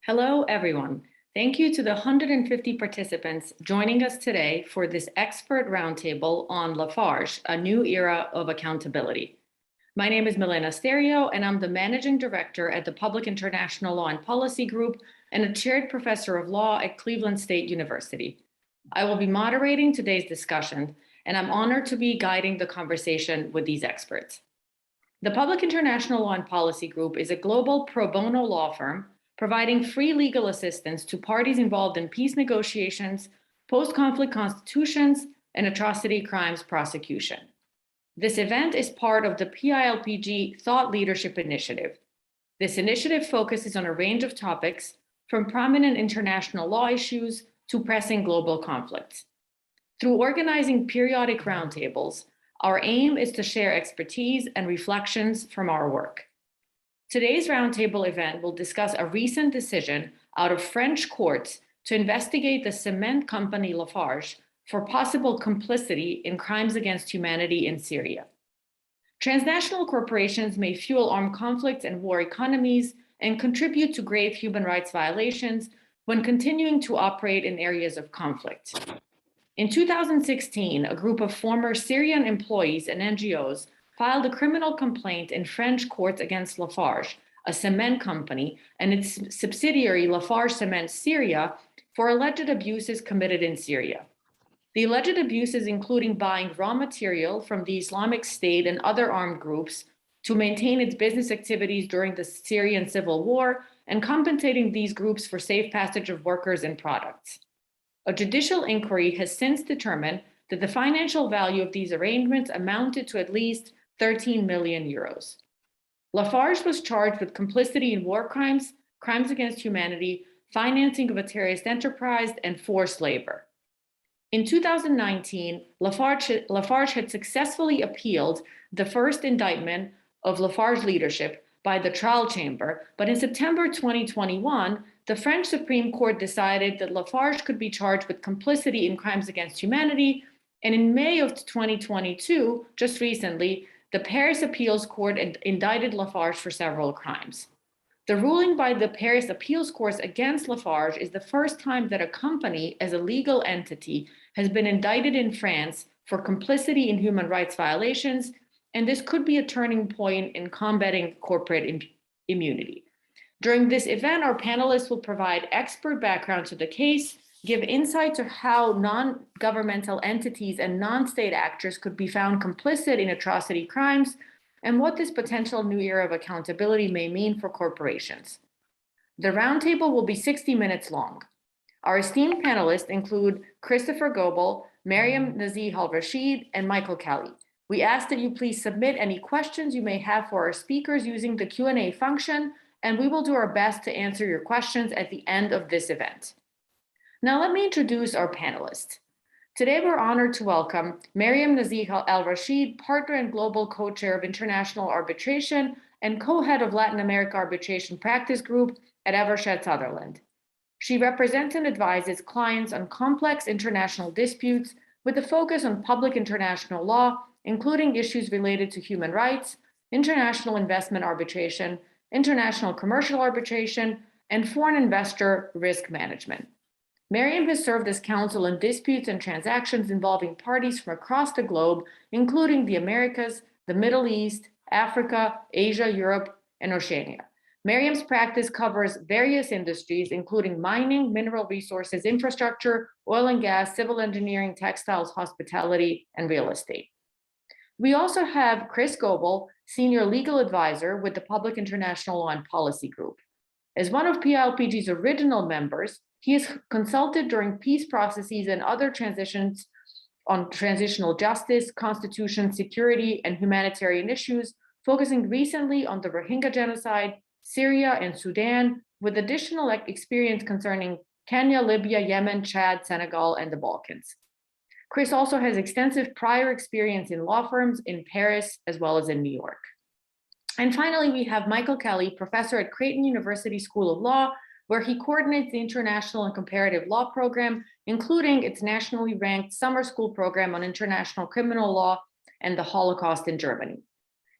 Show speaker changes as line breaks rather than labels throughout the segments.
Hello, everyone. Thank you to the 150 participants joining us today for this expert roundtable on Lafarge, a new era of accountability. My name is Milena Stereo, and I'm the Managing Director at the Public International Law and Policy Group and a Chaired Professor of Law at Cleveland State University. I will be moderating today's discussion, and I'm honored to be guiding the conversation with these experts. The Public International Law and Policy Group is a global pro bono law firm providing free legal assistance to parties involved in peace negotiations, post-conflict constitutions, and atrocity crimes prosecution. This event is part of the PILPG Thought Leadership Initiative. This initiative focuses on a range of topics, from prominent international law issues to pressing global conflicts. Through organizing periodic roundtables, our aim is to share expertise and reflections from our work. Today's roundtable event will discuss a recent decision out of French courts to investigate the cement company Lafarge for possible complicity in crimes against humanity in Syria. Transnational corporations may fuel armed conflicts and war economies and contribute to grave human rights violations when continuing to operate in areas of conflict. In 2016, a group of former Syrian employees and NGOs filed a criminal complaint in French courts against Lafarge, a cement company, and its subsidiary Lafarge Cement Syria for alleged abuses committed in Syria. The alleged abuses including buying raw material from the Islamic State and other armed groups to maintain its business activities during the Syrian civil war and compensating these groups for safe passage of workers and products. A judicial inquiry has since determined that the financial value of these arrangements amounted to at least 13 million euros. Lafarge was charged with complicity in war crimes, crimes against humanity, financing of a terrorist enterprise, and forced labor. In 2019, Lafarge had successfully appealed the first indictment of Lafarge leadership by the trial chamber, but in September 2021, the French Supreme Court decided that Lafarge could be charged with complicity in crimes against humanity, and in May of 2022, just recently, the Paris Appeals Court indicted Lafarge for several crimes. The ruling by the Paris Appeals Court against Lafarge is the first time that a company, as a legal entity, has been indicted in France for complicity in human rights violations, and this could be a turning point in combating corporate immunity. During this event, our panelists will provide expert background to the case, give insight to how non-governmental entities and non-state actors could be found complicit in atrocity crimes, and what this potential new era of accountability may mean for corporations. The roundtable will be 60 minutes long. Our esteemed panelists include Christopher Goebel, Mariam Nazih Al-Rashid, and Michael Kelly. We ask that you please submit any questions you may have for our speakers using the Q&A function, and we will do our best to answer your questions at the end of this event. Now let me introduce our panelists. Today we're honored to welcome Mariam Nazih Al-Rashid, partner and global co-chair of international arbitration and co-head of Latin America Arbitration Practice Group at Eversheds Sutherland. She represents and advises clients on complex international disputes with a focus on public international law, including issues related to human rights, international investment arbitration, international commercial arbitration, and foreign investor risk management. Mariam has served as counsel in disputes and transactions involving parties from across the globe, including the Americas, the Middle East, Africa, Asia, Europe, and Oceania. Mariam's practice covers various industries, including mining, mineral resources, infrastructure, oil and gas, civil engineering, textiles, hospitality, and real estate. We also have Chris Goebel, Senior Legal Advisor with the Public International Law and Policy Group. As one of PILPG's original members, he has consulted during peace processes and other transitions on transitional justice, constitution, security, and humanitarian issues, focusing recently on the Rohingya genocide, Syria, and Sudan, with additional experience concerning Kenya, Libya, Yemen, Chad, Senegal, and the Balkans. Chris also has extensive prior experience in law firms in Paris as well as in New York. And finally, we have Michael Kelly, professor at Creighton University School of Law, where he coordinates the International and Comparative Law Program, including its nationally ranked summer school program on international criminal law and the Holocaust in Germany.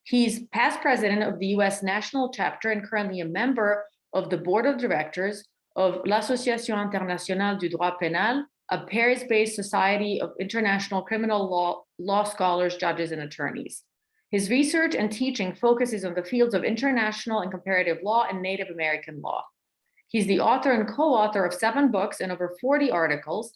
He's past president of the US National Chapter and currently a member of the board of directors of l'Association Internationale du Droit Pénal, a Paris-based society of international criminal law scholars, judges, and attorneys. His research and teaching focuses on the fields of international and comparative law and Native American law. He's the author and co-author of 7 books and over 40 articles,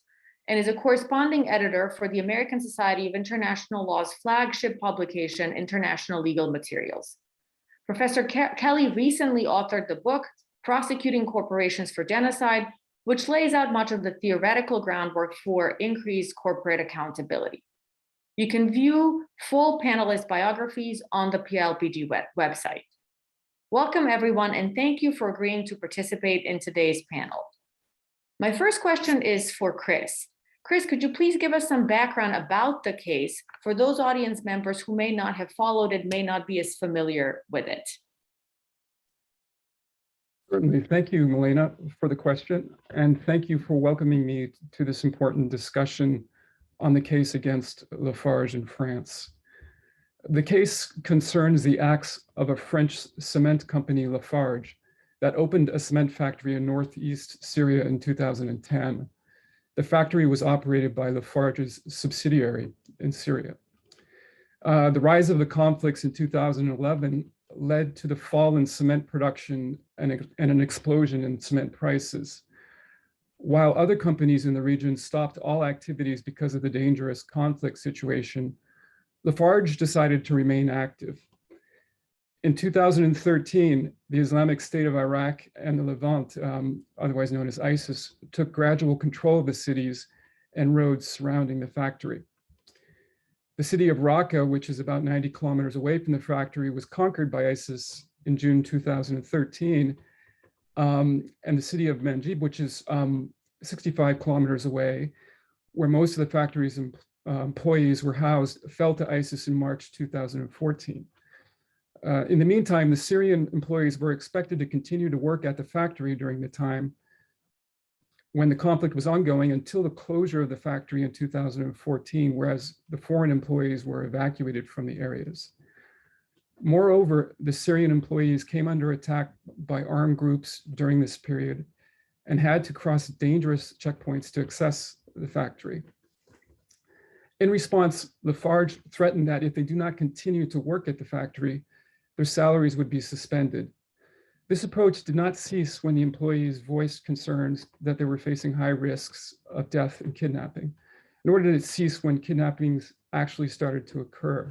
and is a corresponding editor for the American Society of International Law's flagship publication, International Legal Materials. Professor Kelly recently authored the book, Prosecuting Corporations for Genocide, which lays out much of the theoretical groundwork for increased corporate accountability. You can view full panelist biographies on the PLPG website. Welcome, everyone, and thank you for agreeing to participate in today's panel. My first question is for Chris. Chris, could you please give us some background about the case for those audience members who may not have followed it, may not be as familiar with it?
Certainly. Thank you, Milena, for the question. And thank you for welcoming me to this important discussion on the case against Lafarge in France. The case concerns the acts of a French cement company, Lafarge, that opened a cement factory in northeast Syria in 2010. The factory was operated by Lafarge's subsidiary in Syria. The rise of the conflicts in 2011 led to the fall in cement production and an explosion in cement prices. While other companies in the region stopped all activities because of the dangerous conflict situation, Lafarge decided to remain active. In 2013, the Islamic State of Iraq and the Levant, otherwise known as ISIS, took gradual control of the cities and roads surrounding the factory. The city of Raqqa, which is about 90 kilometers away from the factory, was conquered by ISIS in June 2013. And the city of Manjib, which is 65 kilometers away, where most of the factory's employees were housed, fell to ISIS in March 2014. In the meantime, the Syrian employees were expected to continue to work at the factory during the time when the conflict was ongoing until the closure of the factory in 2014, whereas the foreign employees were evacuated from the areas. Moreover, the Syrian employees came under attack by armed groups during this period and had to cross dangerous checkpoints to access the factory. In response, Lafarge threatened that if they do not continue to work at the factory, their salaries would be suspended. This approach did not cease when the employees voiced concerns that they were facing high risks of death and kidnapping, nor did it cease when kidnappings actually started to occur.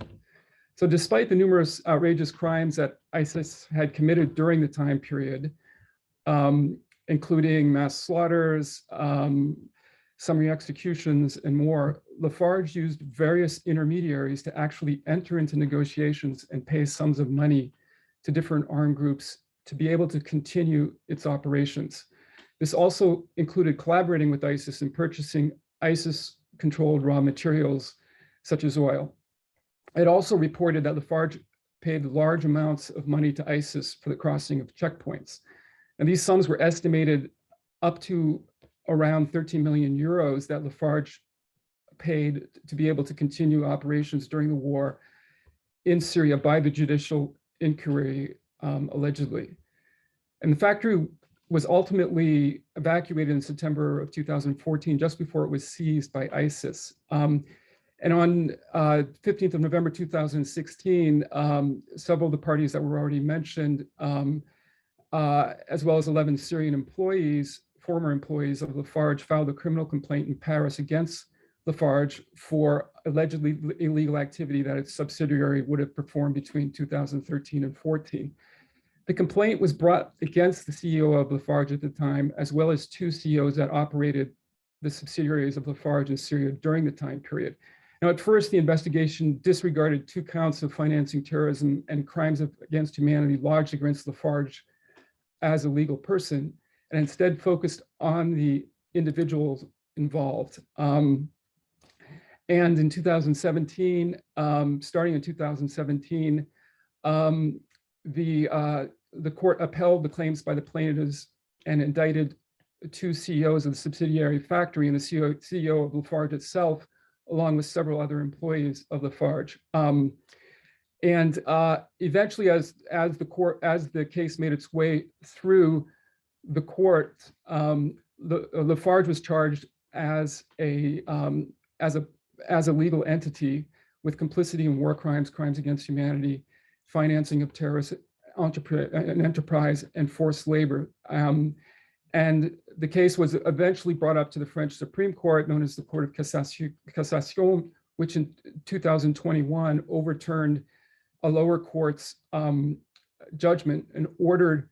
So despite the numerous outrageous crimes that ISIS had committed during the time period, including mass slaughters, summary executions, and more, Lafarge used various intermediaries to actually enter into negotiations and pay sums of money to different armed groups to be able to continue its operations. This also included collaborating with ISIS and purchasing ISIS-controlled raw materials, such as oil. It also reported that Lafarge paid large amounts of money to ISIS for the crossing of checkpoints. And these sums were estimated up to around 13 million euros that Lafarge paid to be able to continue operations during the war in Syria by the judicial inquiry, allegedly. And the factory was ultimately evacuated in September of 2014, just before it was seized by ISIS. And on 15th of November 2016, several of the parties that were already mentioned, as well as 11 Syrian employees, former employees of Lafarge, filed a criminal complaint in Paris against Lafarge for allegedly illegal activity that its subsidiary would have performed between 2013 and 14. The complaint was brought against the CEO of Lafarge at the time, as well as 2 CEOs that operated the subsidiaries of Lafarge in Syria during the time period. Now, at first, the investigation disregarded 2 counts of financing terrorism and crimes against humanity lodged against Lafarge as a legal person, and instead focused on the individuals involved. And in 2017, starting in 2017, the court upheld the claims by the plaintiffs and indicted 2 CEOs of the subsidiary factory and the CEO of Lafarge itself, along with several other employees of Lafarge. Eventually, as the case made its way through, the court, Lafarge was charged as a legal entity with complicity in war crimes, crimes against humanity, financing of terrorist enterprise, and forced labor. And the case was eventually brought up to the French Supreme Court, known as the Court of Cassation, which in 2021 overturned a lower court's judgment and ordered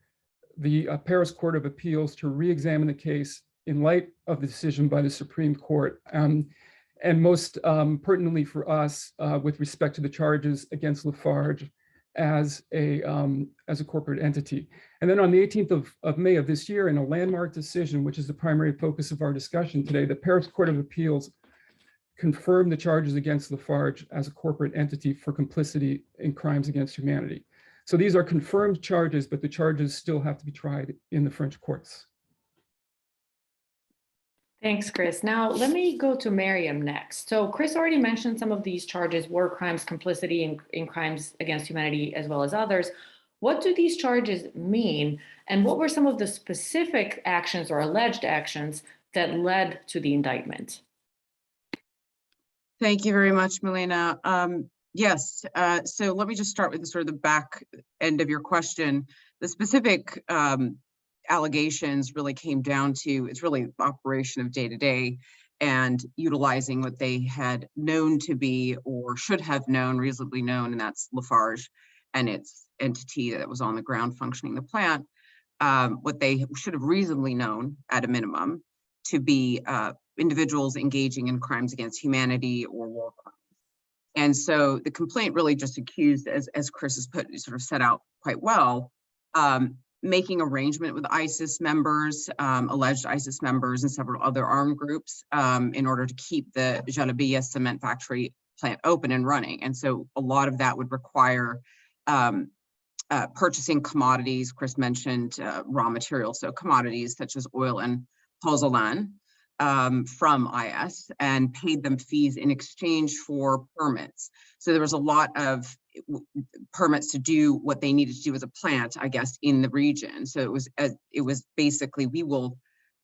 the Paris Court of Appeals to re-examine the case in light of the decision by the Supreme Court. And most pertinently for us, with respect to the charges against Lafarge as a corporate entity. And then on the 18th of May of this year, in a landmark decision, which is the primary focus of our discussion today, the Paris Court of Appeals confirmed the charges against Lafarge as a corporate entity for complicity in crimes against humanity. So these are confirmed charges, but the charges still have to be tried in the French courts.
Thanks, Chris. Now, let me go to Miriam next. So Chris already mentioned some of these charges, war crimes, complicity in crimes against humanity, as well as others. What do these charges mean? And what were some of the specific actions or alleged actions that led to the indictment?
Thank you very much, Milena. Yes, so let me just start with the sort of the back end of your question. The specific allegations really came down to, it's really operation of day-to-day and utilizing what they had known to be or should have known, reasonably known, and that's Lafarge and its entity that was on the ground functioning the plant, what they should have reasonably known at a minimum to be individuals engaging in crimes against humanity or war crimes. And so the complaint really just accused, as Chris has sort of set out quite well, making arrangement with ISIS members, alleged ISIS members and several other armed groups in order to keep the Jalabia cement factory plant open and running. And so a lot of that would require purchasing commodities. Chris mentioned raw materials, so commodities such as oil and pozzolan from IS, and paid them fees in exchange for permits. So there was a lot of permits to do what they needed to do as a plant, I guess, in the region. So it was basically, we will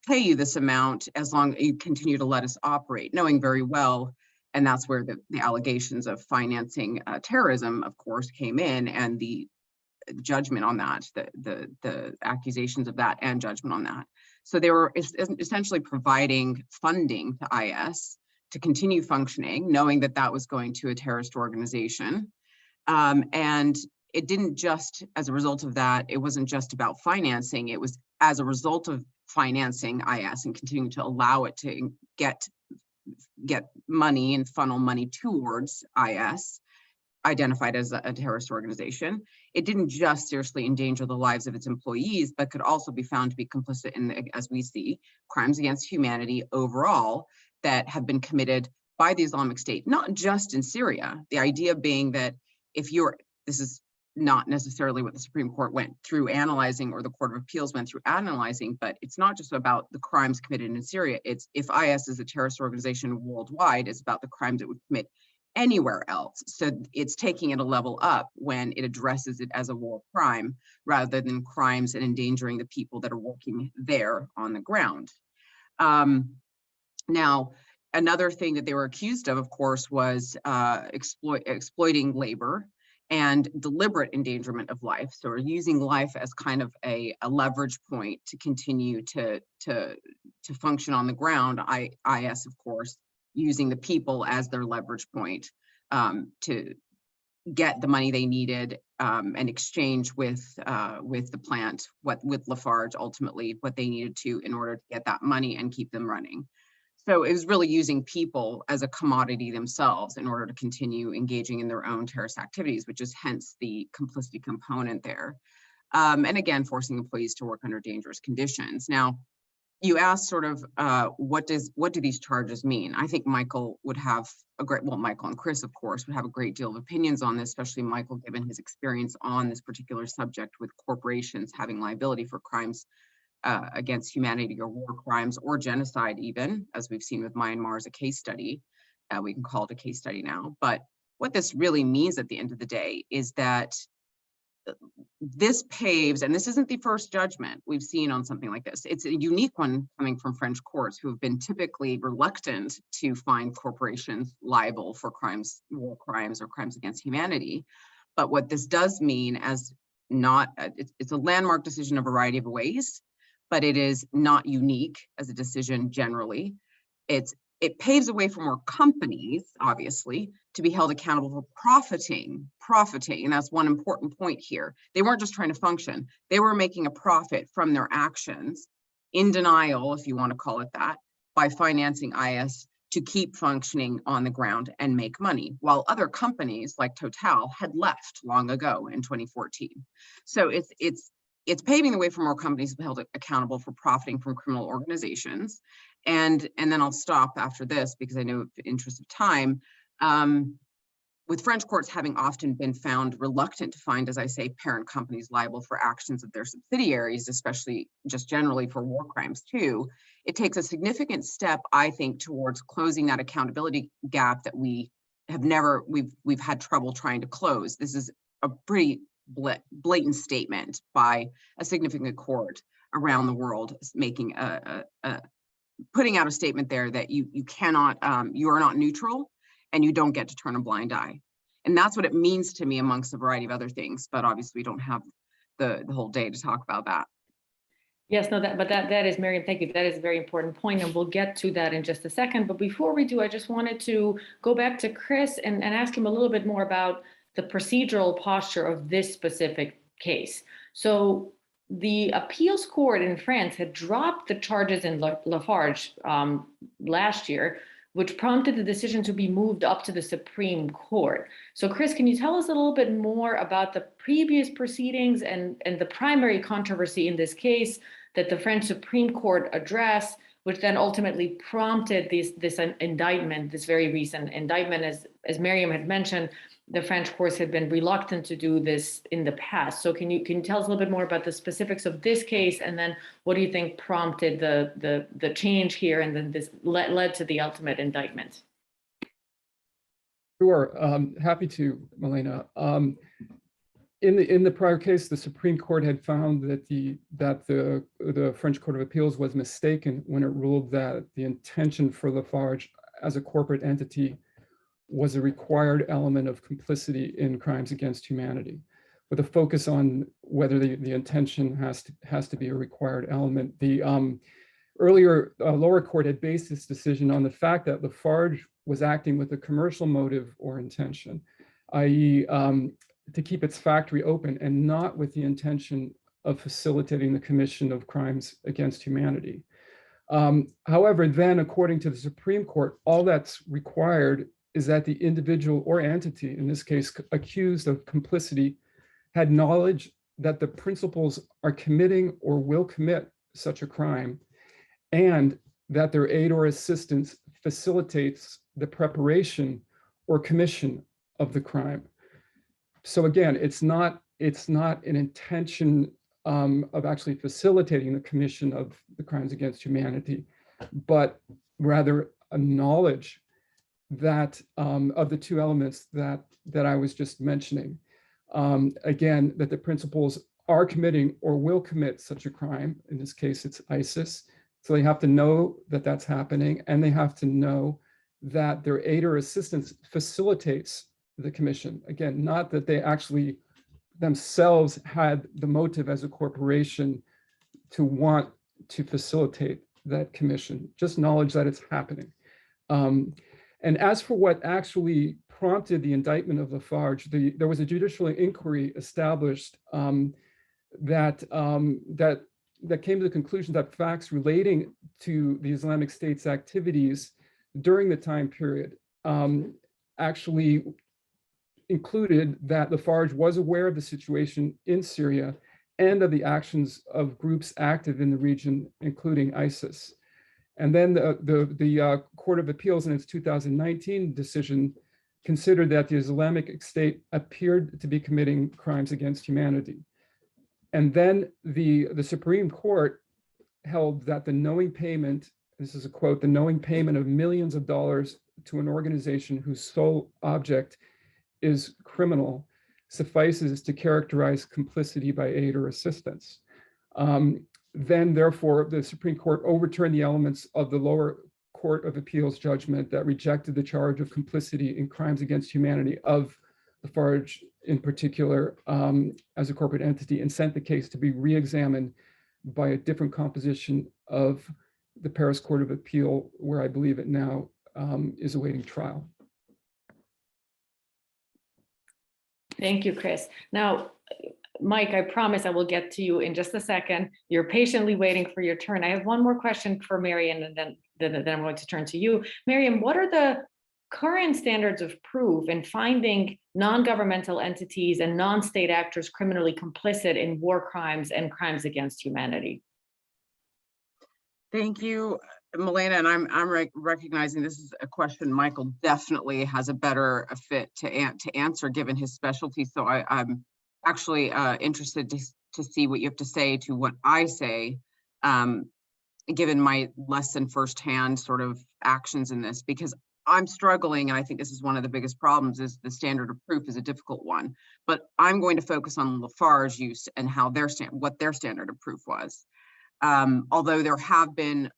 pay you this amount as long as you continue to let us operate, knowing very well, and that's where the allegations of financing terrorism, of course, came in, and the judgment on that, the accusations of that and judgment on that. So they were essentially providing funding to IS to continue functioning, knowing that that was going to a terrorist organization. And it didn't just, as a result of that, it wasn't just about financing, it was as a result of financing IS and continuing to allow it to get money and funnel money towards IS, identified as a terrorist organization. It didn't just seriously endanger the lives of its employees, but could also be found to be complicit in, as we see, crimes against humanity overall that have been committed by the Islamic State, not just in Syria. The idea being that this is not necessarily what the Supreme Court went through analyzing, or the Court of Appeals went through analyzing, but it's not just about the crimes committed in Syria. It's, if IS is a terrorist organization worldwide, it's about the crimes it would commit anywhere else. So it's taking it a level up when it addresses it as a war crime rather than crimes and endangering the people that are working there on the ground. Now, another thing that they were accused of course, was exploiting labor and deliberate endangerment of life. So we're using life as kind of a leverage point to continue to function on the ground. IS, of course, using the people as their leverage point to get the money they needed and exchange with the plant, with Lafarge, ultimately what they needed to in order to get that money and keep them running. So it was really using people as a commodity themselves in order to continue engaging in their own terrorist activities, which is hence the complicity component there. And again, forcing employees to work under dangerous conditions. Now, you asked sort of what do these charges mean? I think Michael would have Michael and Chris, of course, would have a great deal of opinions on this, especially Michael, given his experience on this particular subject with corporations having liability for crimes against humanity or war crimes or genocide, even, as we've seen with Myanmar as a case study. We can call it a case study now. But what this really means at the end of the day is that this paves, and this isn't the first judgment we've seen on something like this. It's a unique one coming from French courts, who have been typically reluctant to find corporations liable for crimes, war crimes, or crimes against humanity. But what this does mean, as not, it's a landmark decision a variety of ways, but it is not unique as a decision generally. It paves a way for more companies, obviously, to be held accountable for profiting, and that's one important point here. They weren't just trying to function, they were making a profit from their actions, in denial, if you want to call it that, by financing IS to keep functioning on the ground and make money, while other companies like Total had left long ago in 2014. So it's paving the way for more companies to be held accountable for profiting from criminal organizations. And then I'll stop after this, because I know in the interest of time, with French courts having often been found reluctant to find, as I say, parent companies liable for actions of their subsidiaries, especially just generally for war crimes too, it takes a significant step, I think, towards closing that accountability gap that we've had trouble trying to close. This is a pretty blatant statement by a significant court around the world, making putting out a statement there that you cannot, you are not neutral, and you don't get to turn a blind eye. And that's what it means to me, amongst a variety of other things, but obviously we don't have the whole day to talk about that.
Yes, no, that is, Miriam, thank you. That is a very important point, and we'll get to that in just a second. But before we do, I just wanted to go back to Chris and ask him a little bit more about the procedural posture of this specific case. So the appeals court in France had dropped the charges in Lafarge last year, which prompted the decision to be moved up to the Supreme Court. So Chris, can you tell us a little bit more about the previous proceedings and the primary controversy in this case that the French Supreme Court addressed, which then ultimately prompted this indictment, this very recent indictment? As Miriam had mentioned, the French courts had been reluctant to do this in the past. So can you tell us a little bit more about the specifics of this case, and then what do you think prompted the change here, and then this led to the ultimate indictment?
Sure, happy to, Milena. In the prior case, the Supreme Court had found that the French Court of Appeals was mistaken when it ruled that the intention for Lafarge as a corporate entity was a required element of complicity in crimes against humanity, with a focus on whether the intention has to be a required element. The earlier lower court had based its decision on the fact that Lafarge was acting with a commercial motive or intention, i.e. To keep its factory open, and not with the intention of facilitating the commission of crimes against humanity. However, then, according to the Supreme Court, all that's required is that the individual or entity, in this case accused of complicity, had knowledge that the principals are committing or will commit such a crime, and that their aid or assistance facilitates the preparation or commission of the crime. So again, it's not an intention of actually facilitating the commission of the crimes against humanity, but rather a knowledge that of the two elements that I was just mentioning. Again, that the principals are committing or will commit such a crime. In this case, it's ISIS. So they have to know that that's happening, and they have to know that their aid or assistance facilitates the commission. Again, not that they actually themselves had the motive as a corporation to want to facilitate that commission, just knowledge that it's happening. And as for what actually prompted the indictment of Lafarge, there was a judicial inquiry established that came to the conclusion that facts relating to the Islamic State's activities during the time period actually included that Lafarge was aware of the situation in Syria and of the actions of groups active in the region, including ISIS. And then the Court of Appeals in its 2019 decision considered that the Islamic State appeared to be committing crimes against humanity. And then the Supreme Court held that the knowing payment, this is a quote, the knowing payment of millions of dollars to an organization whose sole object is criminal, suffices to characterize complicity by aid or assistance. Then, therefore, the Supreme Court overturned the elements of the lower Court of Appeals judgment that rejected the charge of complicity in crimes against humanity of Lafarge in particular as a corporate entity, and sent the case to be re-examined by a different composition of the Paris Court of Appeal, where I believe it now is awaiting trial.
Thank you, Chris. Now, Mike, I promise I will get to you in just a second. You're patiently waiting for your turn. I have one more question for Mariam, and then I'm going to turn to you. Mariam, what are the current standards of proof in finding non-governmental entities and non-state actors criminally complicit in war crimes and crimes against humanity?
Thank you, Milena, and I'm recognizing this is a question Michael definitely has a better fit to answer given his specialty. So I'm actually interested to see what you have to say to what I say, given my less than firsthand sort of actions in this, because I'm struggling, and I think this is one of the biggest problems, is the standard of proof is a difficult one. But I'm going to focus on Lafarge use and how what their standard of proof was. Although there have been,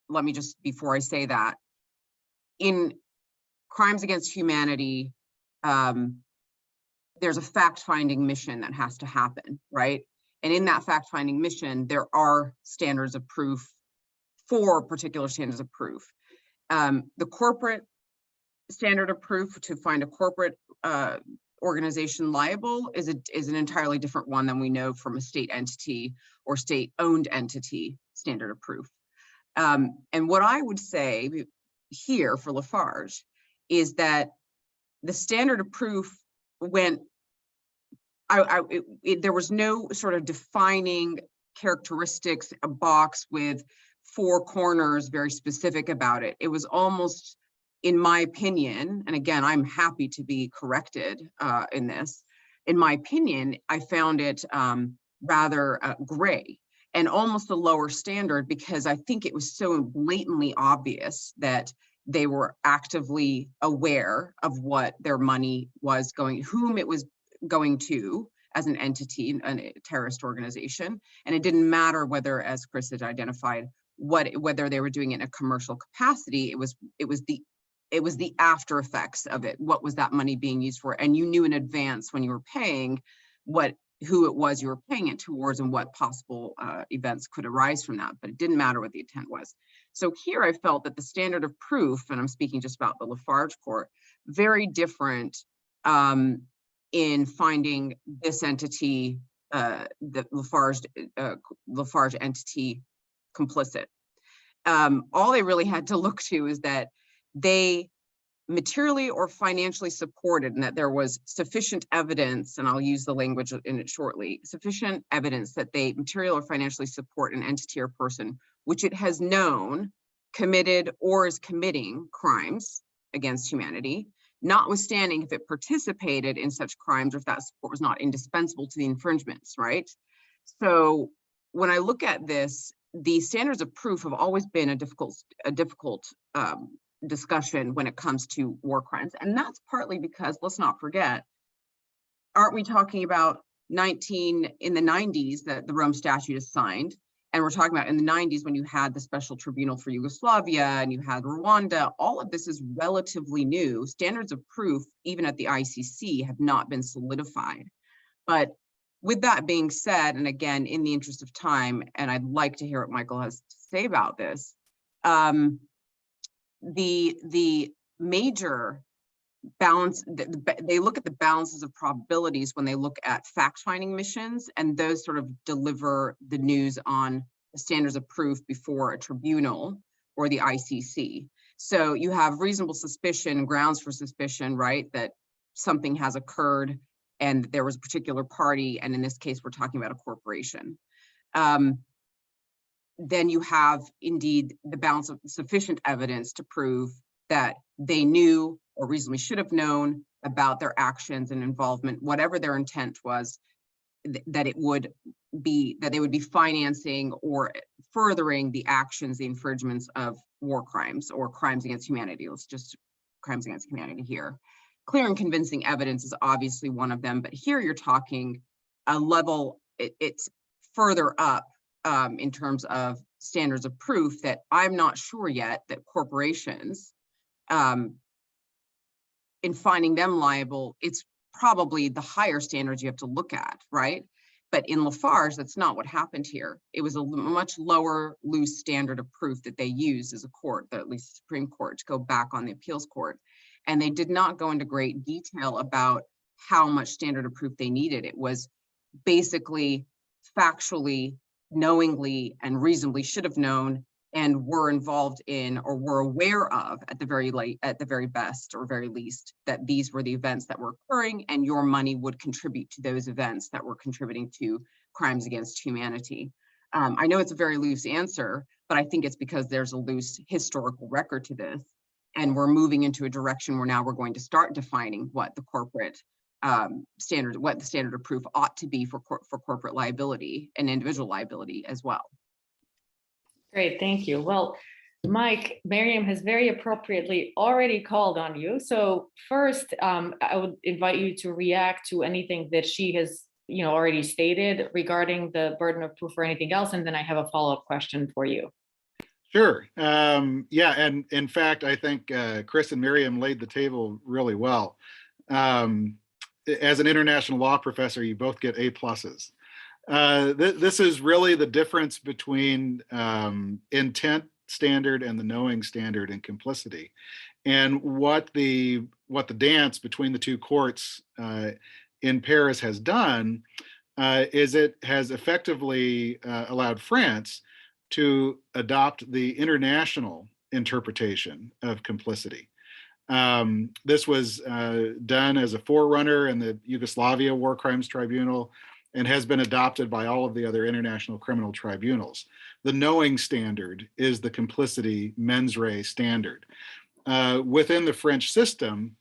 let me just, before I say that, in crimes against humanity, there's a fact-finding mission that has to happen, right? And in that fact-finding mission, there are standards of proof, 4 particular standards of proof. The corporate standard of proof to find a corporate organization liable is an entirely different one than we know from a state entity or state-owned entity standard of proof. And what I would say here for Lafarge is that the standard of proof went, there was no sort of defining characteristics, a box with 4 corners very specific about it. It was almost, in my opinion, and again, I'm happy to be corrected in this, in my opinion, I found it rather gray and almost a lower standard, because I think it was so blatantly obvious that they were actively aware of what their money was going, whom it was going to as an entity, a terrorist organization. And it didn't matter whether, as Chris had identified, whether they were doing it in a commercial capacity. It was the after effects of it. What was that money being used for? And you knew in advance when you were paying who it was you were paying it towards and what possible events could arise from that, but it didn't matter what the intent was. So here I felt that the standard of proof, and I'm speaking just about the Lafarge court, very different in finding this entity, the Lafarge entity complicit. All they really had to look to is that they materially or financially supported, and that there was sufficient evidence, and I'll use the language in it shortly, sufficient evidence that they materially or financially support an entity or person which it has known committed or is committing crimes against humanity, notwithstanding if it participated in such crimes or if that support was not indispensable to the infringements, right? So when I look at this, the standards of proof have always been a difficult discussion when it comes to war crimes. And that's partly because, let's not forget, aren't we talking about in the 90s that the Rome Statute is signed? And we're talking about in the 90s when you had the Special Tribunal for Yugoslavia and you had Rwanda. All of this is relatively new. Standards of proof, even at the ICC, have not been solidified. But with that being said, and again, in the interest of time, and I'd like to hear what Michael has to say about this, the major balance, they look at the balances of probabilities when they look at fact-finding missions, and those sort of deliver the news on the standards of proof before a tribunal or the ICC. So you have reasonable suspicion, grounds for suspicion, right, that something has occurred and there was a particular party, and in this case, we're talking about a corporation. Then you have indeed the balance of sufficient evidence to prove that they knew or reasonably should have known about their actions and involvement, whatever their intent was, that they would be financing or furthering the actions, the infringements of war crimes or crimes against humanity. Let's just crimes against humanity here. clear and convincing evidence is obviously one of them, but here you're talking a level, it's further up in terms of standards of proof that I'm not sure yet that corporations, in finding them liable, it's probably the higher standards you have to look at, right? But in Lafarge, that's not what happened here. It was a much lower loose standard of proof that they used as a court, at least the Supreme Court, to go back on the appeals court. And they did not go into great detail about how much standard of proof they needed. It was basically factually, knowingly, and reasonably should have known and were involved in or were aware of at the very best or very least that these were the events that were occurring and your money would contribute to those events that were contributing to crimes against humanity. I know it's a very loose answer, but I think it's because there's a loose historical record to this, and we're moving into a direction where now we're going to start defining what the corporate standard, what the standard of proof ought to be for corporate liability and individual liability as well.
Great, thank you. Well, Mike, Miriam has very appropriately already called on you. So first, I would invite you to react to anything that she has, already stated regarding the burden of proof or anything else, and then I have a follow-up question for you.
Sure. Yeah, and in fact, I think Chris and Miriam laid the table really well. As an international law professor, you both get A pluses. This is really the difference between intent standard and the knowing standard in complicity. And what the dance between the two courts in Paris has done is it has effectively allowed France to adopt the international interpretation of complicity. This was done as a forerunner in the Yugoslavia War Crimes Tribunal and has been adopted by all of the other international criminal tribunals. The knowing standard is the complicity mens rea standard. Within the French system,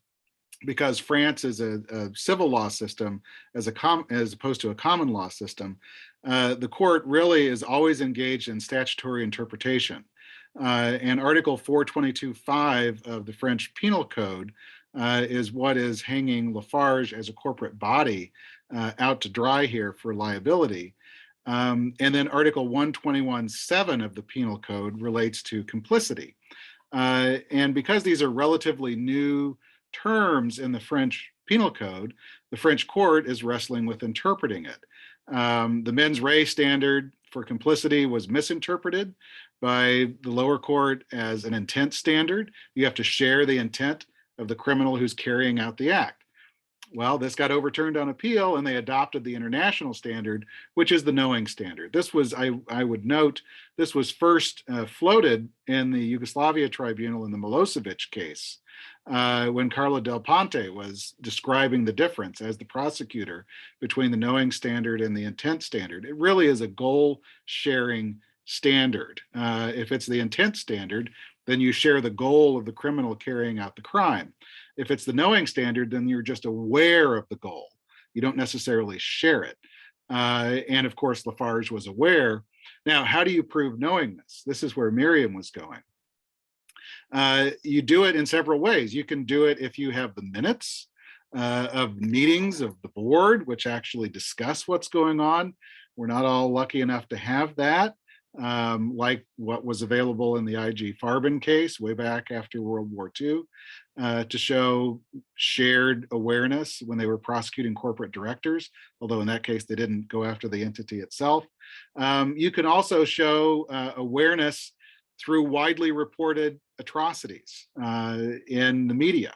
because France is a civil law system as opposed to a common law system, the court really is always engaged in statutory interpretation. And Article 422.5 of the French Penal Code is what is hanging Lafarge as a corporate body out to dry here for liability. And then Article 121.7 of the Penal Code relates to complicity. And because these are relatively new terms in the French Penal Code, the French court is wrestling with interpreting it. The mens rea standard for complicity was misinterpreted by the lower court as an intent standard. You have to share the intent of the criminal who's carrying out the act. Well, this got overturned on appeal and they adopted the international standard, which is the knowing standard. This was, I would note, this was first floated in the Yugoslavia tribunal in the Milosevic case when Carlo Del Ponte was describing the difference as the prosecutor between the knowing standard and the intent standard. It really is a goal sharing standard. If it's the intent standard, then you share the goal of the criminal carrying out the crime. If it's the knowing standard, then you're just aware of the goal. You don't necessarily share it. And of course, Lafarge was aware. Now, how do you prove knowingness? This is where Miriam was going. You do it in several ways. You can do it if you have the minutes of meetings of the board, which actually discuss what's going on. We're not all lucky enough to have that. Like what was available in the IG Farben case way back after World War II, to show shared awareness when they were prosecuting corporate directors, although in that case they didn't go after the entity itself. You can also show awareness through widely reported atrocities in the media.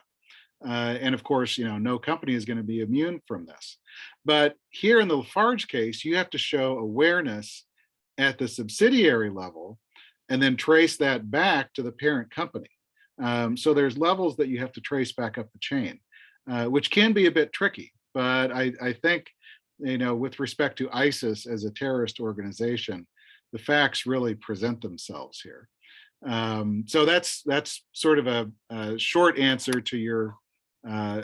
And of course, no company is going to be immune from this. But here in the Lafarge case, you have to show awareness at the subsidiary level and then trace that back to the parent company. So there's levels that you have to trace back up the chain, which can be a bit tricky. But I think, with respect to ISIS as a terrorist organization, the facts really present themselves here. So that's sort of a short answer to your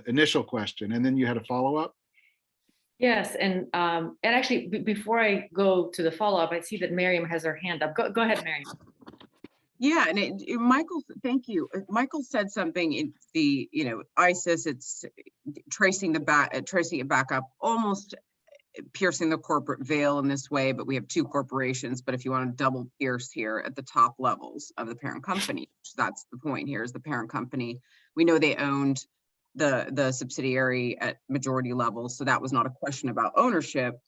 initial question. And then you had a follow-up?
Yes, and actually, before I go to the follow-up, I see that Miriam has her hand up. Go ahead, Miriam.
Yeah, and Michael, thank you. Michael said something in the, ISIS, it's tracing it back up, almost piercing the corporate veil in this way, but we have two corporations. But if you want to double pierce here at the top levels of the parent company, that's the point here, is the parent company. We know they owned the subsidiary at majority level, so that was not a question about ownership.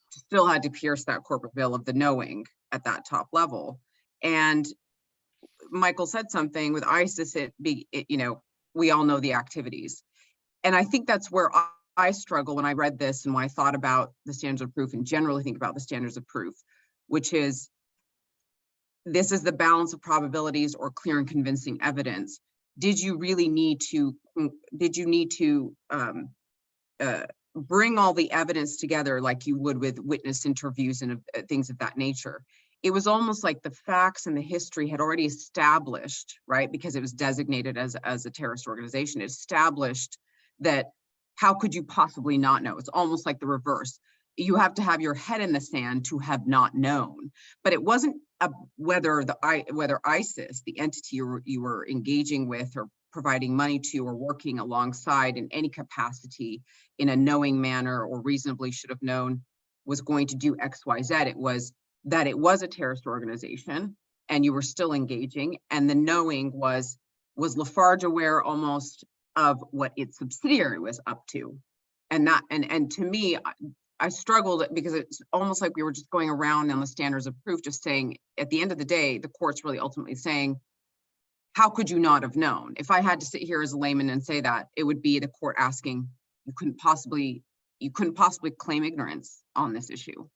Still had to pierce that corporate veil of the knowing at that top level. And Michael said something with ISIS, we all know the activities. And I think that's where I struggle when I read this and when I thought about the standards of proof and generally think about the standards of proof, which is, this is the balance of probabilities or clear and convincing evidence. Did you really need to, bring all the evidence together like you would with witness interviews and things of that nature? It was almost like the facts and the history had already established, right? Because it was designated as a terrorist organization, it established that how could you possibly not know? It's almost like the reverse. You have to have your head in the sand to have not known. But it wasn't whether ISIS, the entity you were engaging with or providing money to or working alongside in any capacity in a knowing manner or reasonably should have known was going to do X, Y, Z. It was that it was a terrorist organization and you were still engaging, and the knowing was Lafarge aware almost of what its subsidiary was up to. And to me, I struggled because it's almost like we were just going around on the standards of proof, just saying, at the end of the day, the court's really ultimately saying, how could you not have known? If I had to sit here as a layman and say that, it would be the court asking, you couldn't possibly claim ignorance on this issue.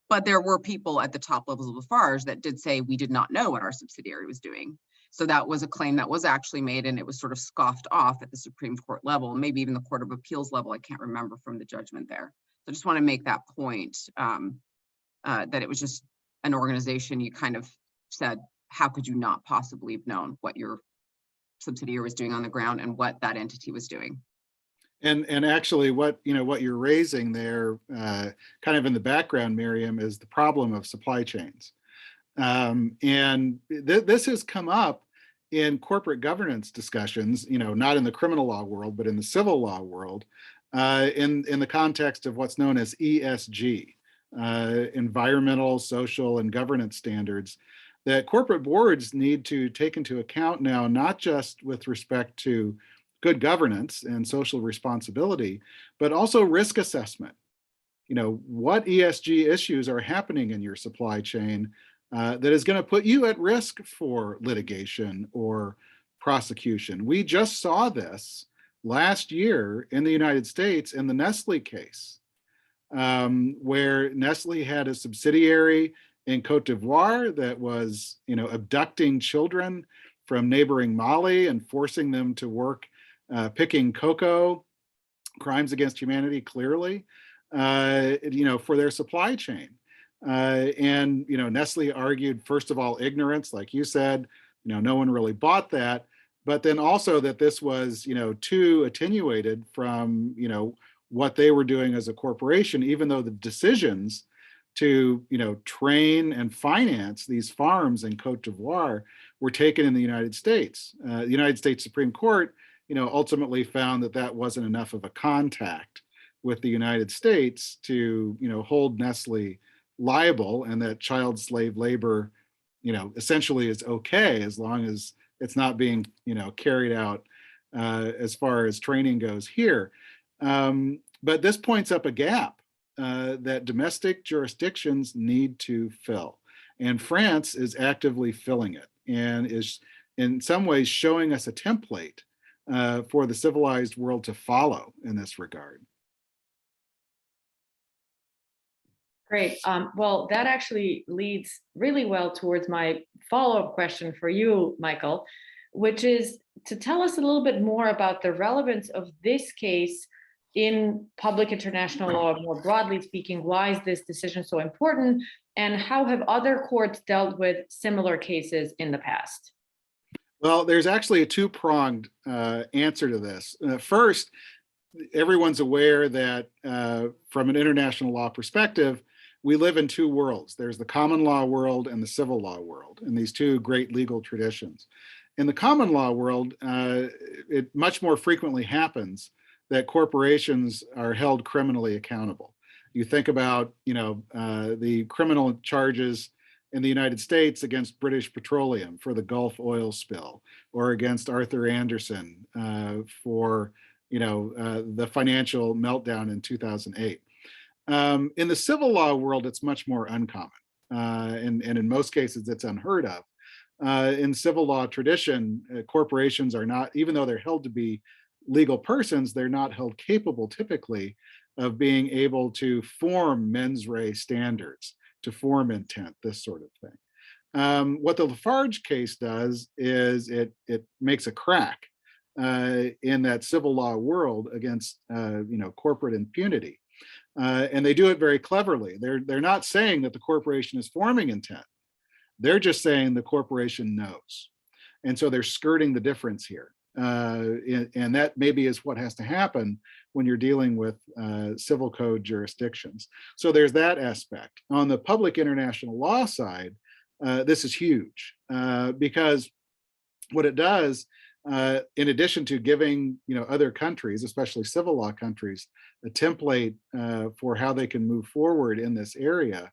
But there were people at the top levels of Lafarge that did say, we did not know what our subsidiary was doing. So that was a claim that was actually made, and it was sort of scoffed off at the Supreme Court level, maybe even the Court of Appeals level. I can't remember from the judgment there. So I just want to make that point, that it was just an organization you kind of said, how could you not possibly have known what your subsidiary was doing on the ground and what that entity was doing?
And actually what you're raising there, kind of in the background, Miriam, is the problem of supply chains. And this has come up in corporate governance discussions, not in the criminal law world, but in the civil law world, in the context of what's known as ESG, environmental, social, and governance standards that corporate boards need to take into account now, not just with respect to good governance and social responsibility, but also risk assessment. What ESG issues are happening in your supply chain that is going to put you at risk for litigation or prosecution. We just saw this last year in the United States in the Nestle case, where Nestle had a subsidiary in Cote d'Ivoire that was, abducting children from neighboring Mali and forcing them to work picking cocoa, crimes against humanity, clearly, for their supply chain. And Nestle argued, first of all, ignorance, like you said, no one really bought that, but then also that this was, too attenuated from, what they were doing as a corporation, even though the decisions to, train and finance these farms in Cote d'Ivoire were taken in the United States. The United States Supreme Court, ultimately found that that wasn't enough of a contact with the United States to, hold Nestle liable, and that child slave labor, essentially is okay as long as it's not being, carried out as far as training goes here. But this points up a gap that domestic jurisdictions need to fill. And France is actively filling it and is in some ways showing us a template for the civilized world to follow in this regard.
Great. Well, that actually leads really well towards my follow-up question for you, Michael, which is to tell us a little bit more about the relevance of this case in public international law, more broadly speaking. Why is this decision so important, and how have other courts dealt with similar cases in the past?
Well, there's actually a two-pronged answer to this. First, everyone's aware that from an international law perspective, we live in two worlds. There's the common law world and the civil law world, and these two great legal traditions. In the common law world, it much more frequently happens that corporations are held criminally accountable. You think about, the criminal charges in the United States against British Petroleum for the Gulf oil spill, or against Arthur Andersen for, the financial meltdown in 2008. In the civil law world, it's much more uncommon, and in most cases, it's unheard of. In civil law tradition, corporations are not, even though they're held to be legal persons, they're not held capable typically of being able to form mens rea standards, to form intent, this sort of thing. What the Lafarge case does is it makes a crack in that civil law world against corporate impunity. And they do it very cleverly. They're not saying that the corporation is forming intent. They're just saying the corporation knows. And so they're skirting the difference here. And that maybe is what has to happen when you're dealing with civil code jurisdictions. So there's that aspect. On the public international law side, this is huge because what it does, in addition to giving other countries, especially civil law countries, a template for how they can move forward in this area,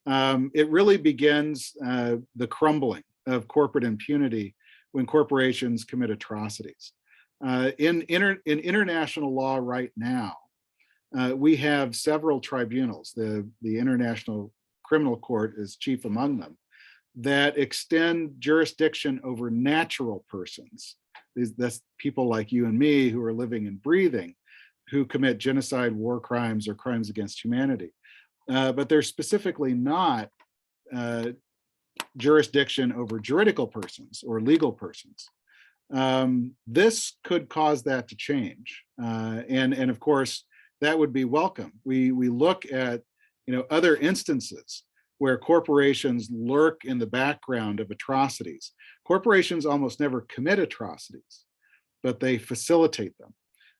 it really begins the crumbling of corporate impunity when corporations commit atrocities. In international law right now, we have several tribunals. The International Criminal Court is chief among them, that extend jurisdiction over natural persons. That's people like you and me who are living and breathing, who commit genocide, war crimes, or crimes against humanity. But they're specifically not jurisdiction over juridical persons or legal persons. This could cause that to change. And of course, that would be welcome. We look at other instances where corporations lurk in the background of atrocities. Corporations almost never commit atrocities, but they facilitate them.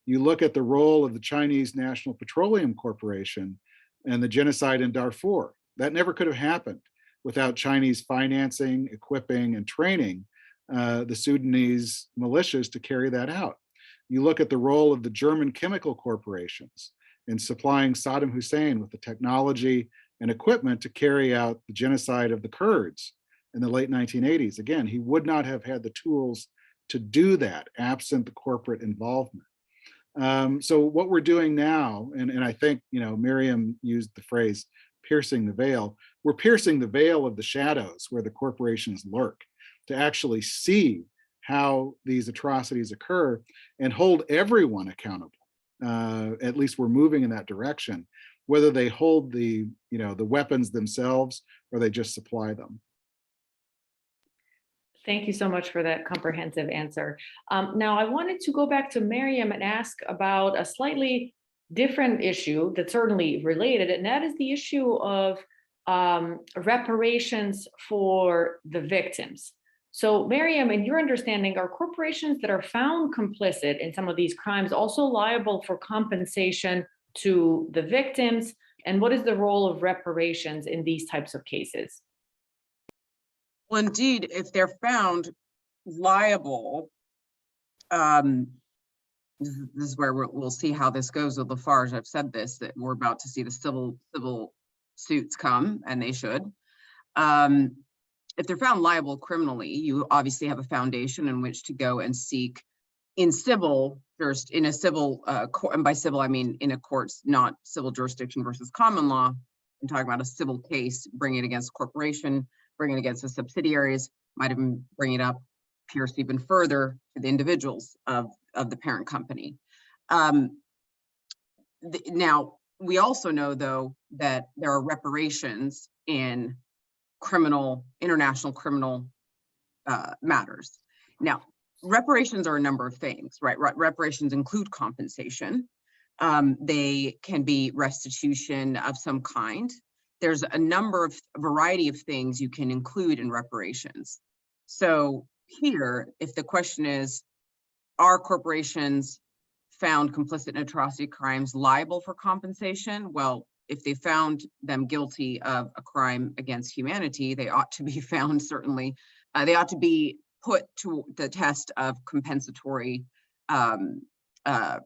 You look at the role of the Chinese National Petroleum Corporation and the genocide in Darfur. That never could have happened without Chinese financing, equipping, and training the Sudanese militias to carry that out. You look at the role of the German chemical corporations in supplying Saddam Hussein with the technology and equipment to carry out the genocide of the Kurds in the late 1980s. Again, he would not have had the tools to do that absent the corporate involvement. So what we're doing now, and I think Miriam used the phrase piercing the veil, we're piercing the veil of the shadows where the corporations lurk to actually see how these atrocities occur and hold everyone accountable. At least we're moving in that direction, whether they hold the weapons themselves or they just supply them.
Thank you so much for that comprehensive answer. Now, I wanted to go back to Miriam and ask about a slightly different issue that's certainly related, and that is the issue of reparations for the victims. So, Miriam, in your understanding, are corporations that are found complicit in some of these crimes also liable for compensation to the victims? And what is the role of reparations in these types of cases?
Well, indeed, if they're found liable, this is where we'll see how this goes with Lafarge. I've said this, that we're about to see the civil suits come, and they should. If they're found liable criminally, you obviously have a foundation in which to go and seek in civil, first in a civil court, and by civil I mean in a court's not civil jurisdiction versus common law. I'm talking about a civil case, bring it against a corporation, bring it against the subsidiaries, might even bring it up, pierce even further to the individuals of the parent company. Now, we also know, though, that there are reparations in international criminal matters. Now, reparations are a number of things, right? Reparations include compensation. They can be restitution of some kind. There's a variety of things you can include in reparations. So here, if the question is, are corporations found complicit in atrocity crimes liable for compensation? Well, if they found them guilty of a crime against humanity, they ought to be found, certainly, they ought to be put to the test of compensatory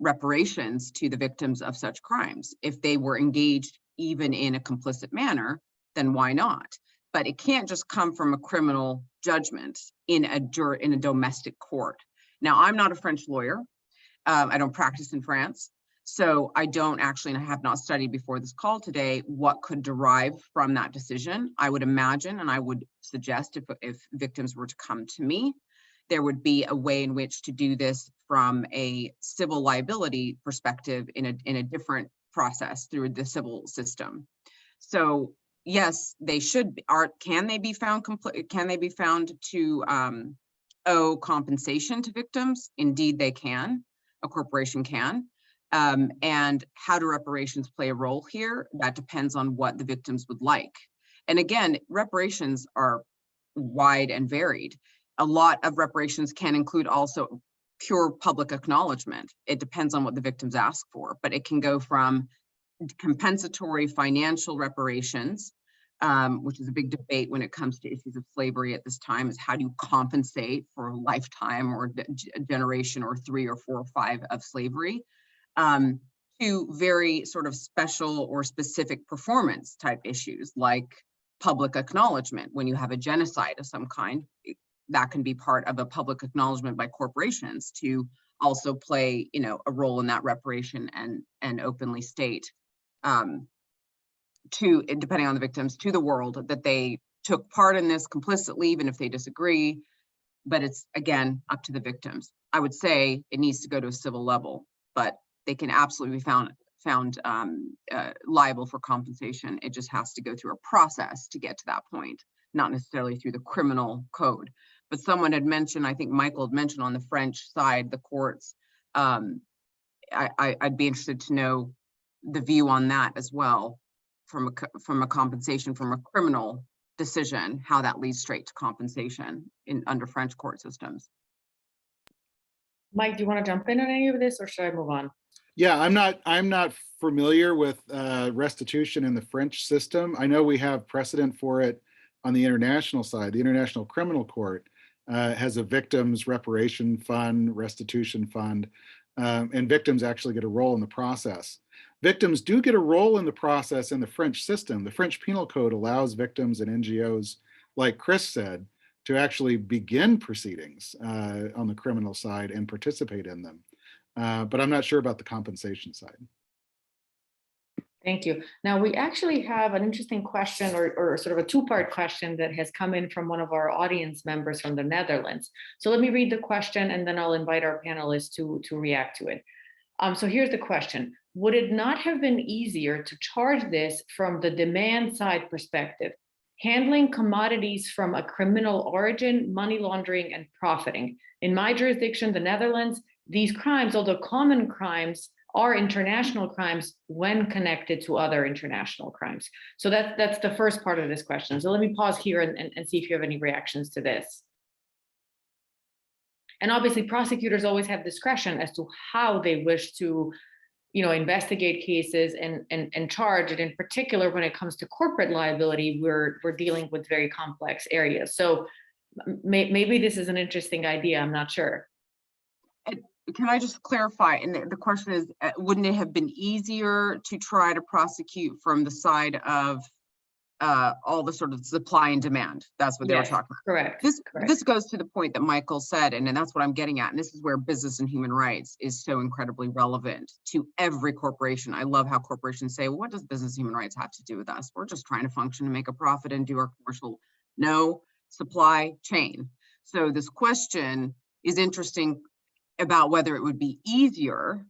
reparations to the victims of such crimes. If they were engaged even in a complicit manner, then why not? But it can't just come from a criminal judgment in a domestic court. Now, I'm not a French lawyer. I don't practice in France. So I don't actually, and I have not studied before this call today, what could derive from that decision. I would imagine, and I would suggest if victims were to come to me, there would be a way in which to do this from a civil liability perspective in a different process through the civil system. So yes, they should be, can they be found to owe compensation to victims? Indeed, they can. A corporation can. And how do reparations play a role here? That depends on what the victims would like. And again, reparations are wide and varied. A lot of reparations can include also pure public acknowledgement. It depends on what the victims ask for, but it can go from compensatory financial reparations, which is a big debate when it comes to issues of slavery at this time, is how do you compensate for a lifetime or a generation or 3 or 4 or 5 of slavery, to very sort of special or specific performance type issues like public acknowledgement. When you have a genocide of some kind, that can be part of a public acknowledgement by corporations to also play, a role in that reparation and openly state to, depending on the victims, to the world that they took part in this complicitly, even if they disagree. But it's, again, up to the victims. I would say it needs to go to a civil level, but they can absolutely be found liable for compensation. It just has to go through a process to get to that point, not necessarily through the criminal code. But someone had mentioned, I think Michael had mentioned on the French side, the courts. I'd be interested to know the view on that as well, from a compensation, from a criminal decision, how that leads straight to compensation under French court systems.
Mike, do you want to jump in on any of this, or should I move on?
Yeah, I'm not familiar with restitution in the French system. I know we have precedent for it on the international side. The International Criminal Court has a victims reparation fund, restitution fund, and victims actually get a role in the process. Victims do get a role in the process in the French system. The French Penal Code allows victims and NGOs, like Chris said, to actually begin proceedings on the criminal side and participate in them. But I'm not sure about the compensation side.
Thank you. Now, we actually have an interesting question, or sort of a two-part question that has come in from one of our audience members from the Netherlands. So let me read the question, and then I'll invite our panelists to react to it. So here's the question. Would it not have been easier to charge this from the demand side perspective, handling commodities from a criminal origin, money laundering, and profiting? In my jurisdiction, the Netherlands, these crimes, although common crimes, are international crimes when connected to other international crimes. So that's the first part of this question. So let me pause here and see if you have any reactions to this. And obviously, prosecutors always have discretion as to how they wish to, investigate cases and charge it. In particular, when it comes to corporate liability, we're dealing with very complex areas. So maybe this is an interesting idea. I'm not sure.
Can I just clarify? And the question is, wouldn't it have been easier to try to prosecute from the side of all the sort of supply and demand? That's what they were talking about.
Correct.
This goes to the point that Michael said, and that's what I'm getting at. And this is where business and human rights is so incredibly relevant to every corporation. I love how corporations say, well, what does business and human rights have to do with us? We're just trying to function and make a profit and do our commercial. No, supply chain. So this question is interesting about whether it would be easier.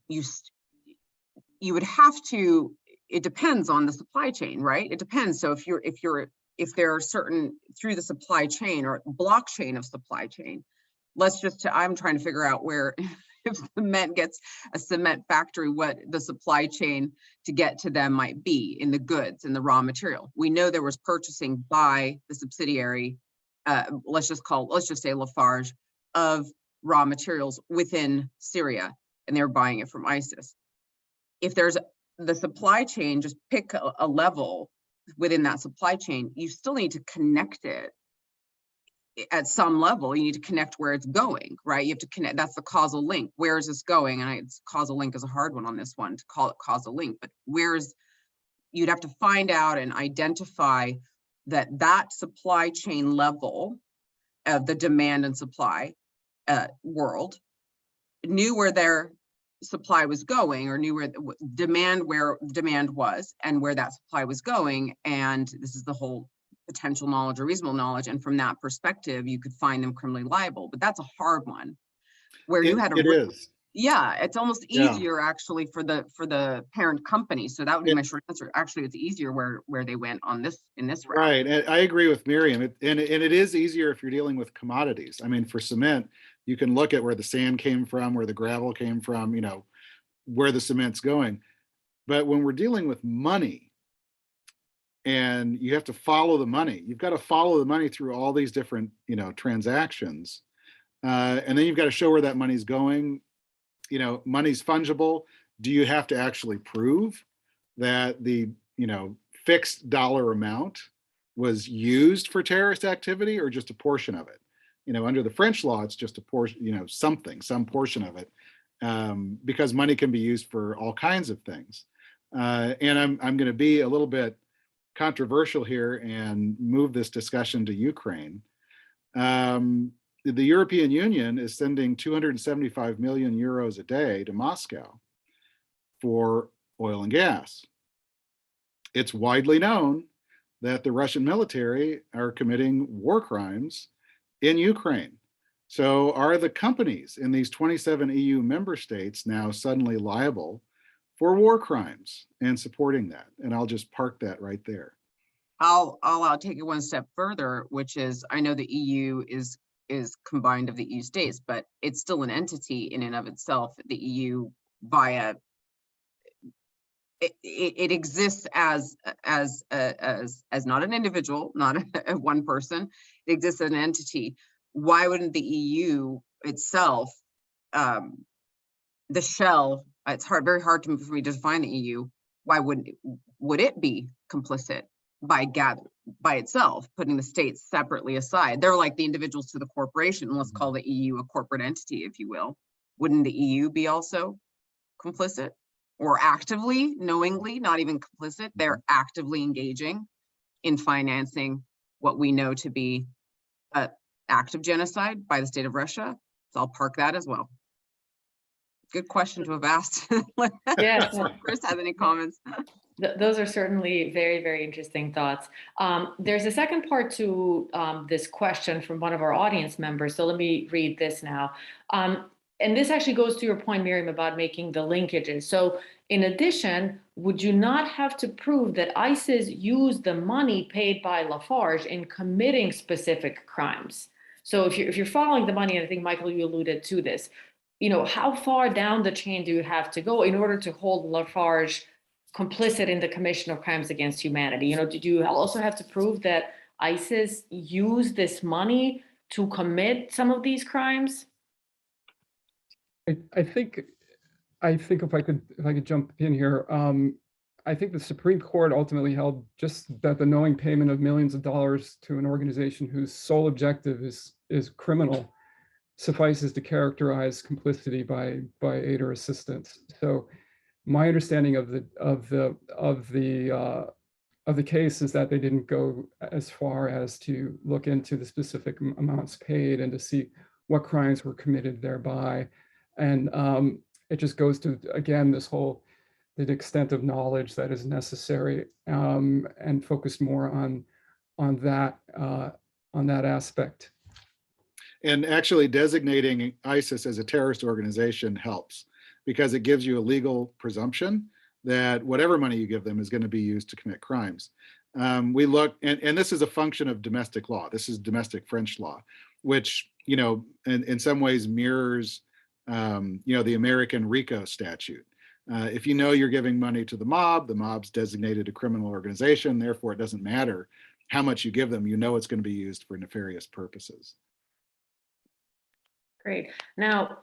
You would have to, it depends on the supply chain, right? It depends. So if there are certain, through the supply chain or blockchain of supply chain, I'm trying to figure out where, if cement gets a cement factory, what the supply chain to get to them might be in the goods and the raw material. We know there was purchasing by the subsidiary, let's just say Lafarge, of raw materials within Syria, and they're buying it from ISIS. If there's the supply chain, just pick a level within that supply chain, you still need to connect it at some level. You need to connect where it's going, right? You have to connect, that's the causal link. Where is this going? And causal link is a hard one on this one to call it causal link, but you'd have to find out and identify that supply chain level of the demand and supply world knew where their supply was going, or knew where demand was and where that supply was going. And this is the whole potential knowledge or reasonable knowledge. And from that perspective, you could find them criminally liable. But that's a hard one where you had
It is.
yeah, it's almost
Yeah.
easier actually for the parent company. So that would be my short answer. Actually, it's easier where they went on this in this route.
Right. And I agree with Miriam. And it is easier if you're dealing with commodities. I mean, for cement, you can look at where the sand came from, where the gravel came from, where the cement's going. But when we're dealing with money, and you have to follow the money, you've got to follow the money through all these different, transactions. And then you've got to show where that money's going. Money's fungible. Do you have to actually prove that the, fixed dollar amount was used for terrorist activity, or just a portion of it? Under the French law, it's just a portion, some portion of it, because money can be used for all kinds of things. And I'm going to be a little bit controversial here and move this discussion to Ukraine. The European Union is sending 275 million euros a day to Moscow for oil and gas. It's widely known that the Russian military are committing war crimes in Ukraine. So are the companies in these 27 EU member states now suddenly liable for war crimes and supporting that? And I'll just park that right there.
I'll take it one step further, which is, I know the EU is combined of the EU states, but it's still an entity in and of itself. The EU via it exists as not an individual, not a one person. It exists as an entity. Why wouldn't the EU itself, the shell? It's very hard for me to define the EU. Why would it be complicit by itself, putting the states separately aside? They're like the individuals to the corporation. Let's call the EU a corporate entity, if you will. Wouldn't the EU be also complicit, or actively, knowingly, not even complicit? They're actively engaging in financing what we know to be an act of genocide by the state of Russia. So I'll park that as well. Good question to have asked.
Yes.
Chris has any comments?
Those are certainly very, very interesting thoughts. There's a second part to this question from one of our audience members. So let me read this now. And this actually goes to your point, Miriam, about making the linkages. So in addition, would you not have to prove that ISIS used the money paid by Lafarge in committing specific crimes? So if you're following the money, and I think, Michael, you alluded to this, how far down the chain do you have to go in order to hold Lafarge complicit in the commission of crimes against humanity? Did you also have to prove that ISIS used this money to commit some of these crimes?
I think if I could jump in here, I think the Supreme Court ultimately held just that the knowing payment of millions of dollars to an organization whose sole objective is criminal suffices to characterize complicity by aid or assistance. So my understanding of the case is that they didn't go as far as to look into the specific amounts paid and to see what crimes were committed thereby. And it just goes to, again, the extent of knowledge that is necessary, and focus more on that aspect.
And actually designating ISIS as a terrorist organization helps, because it gives you a legal presumption that whatever money you give them is going to be used to commit crimes. We look, and this is a function of domestic law. This is domestic French law, which, in some ways mirrors, the American RICO statute. If you know you're giving money to the mob's designated a criminal organization, therefore it doesn't matter how much you give them, it's going to be used for nefarious purposes.
Great. Now,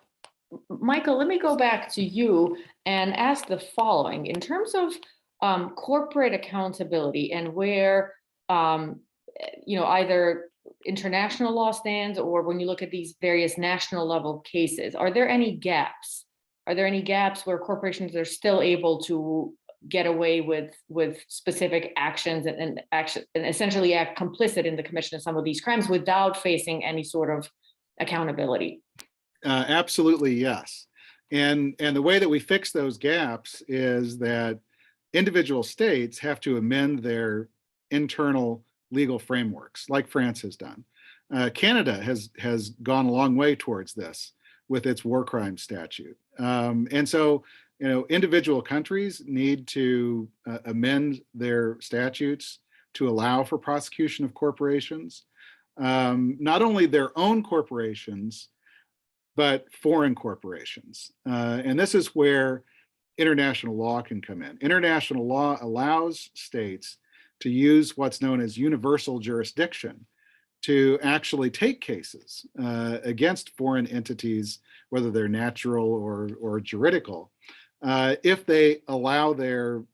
Michael, let me go back to you and ask the following. In terms of corporate accountability and where, either international law stands or when you look at these various national level cases, are there any gaps? Are there any gaps where corporations are still able to get away with specific actions and essentially act complicit in the commission of some of these crimes without facing any sort of accountability?
Absolutely, yes. And the way that we fix those gaps is that individual states have to amend their internal legal frameworks, like France has done. Canada has gone a long way towards this with its war crime statute. And so, individual countries need to amend their statutes to allow for prosecution of corporations, not only their own corporations, but foreign corporations. And this is where international law can come in. International law allows states to use what's known as universal jurisdiction to actually take cases against foreign entities, whether they're natural or juridical, if they allow their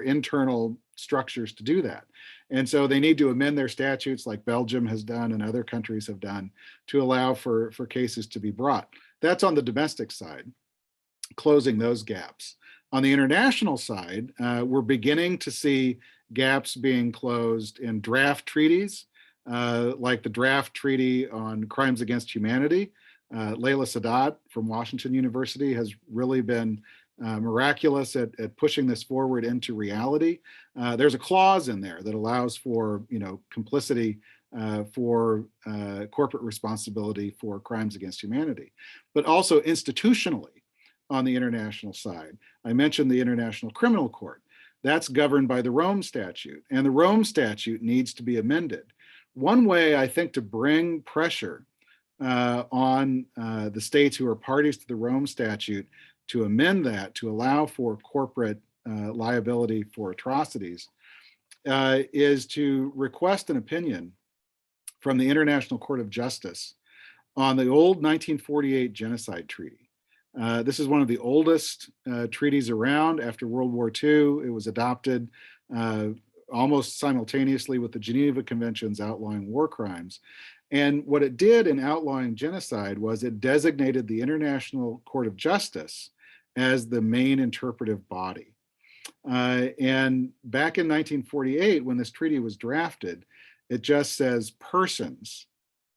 internal structures to do that. And so they need to amend their statutes, like Belgium has done and other countries have done, to allow for cases to be brought. That's on the domestic side, closing those gaps. On the international side, we're beginning to see gaps being closed in draft treaties, like the draft treaty on crimes against humanity. Layla Sadat from Washington University has really been miraculous at pushing this forward into reality. There's a clause in there that allows for complicity for corporate responsibility for crimes against humanity, but also institutionally on the international side. I mentioned the International Criminal Court. That's governed by the Rome Statute, and the Rome Statute needs to be amended. One way, I think, to bring pressure on the states who are parties to the Rome Statute to amend that to allow for corporate liability for atrocities is to request an opinion from the International Court of Justice on the old 1948 Genocide Treaty. This is one of the oldest treaties around. After World War II, it was adopted almost simultaneously with the Geneva Conventions outlawing war crimes. And what it did in outlawing genocide was it designated the International Court of Justice as the main interpretive body. And back in 1948, when this treaty was drafted, it just says persons,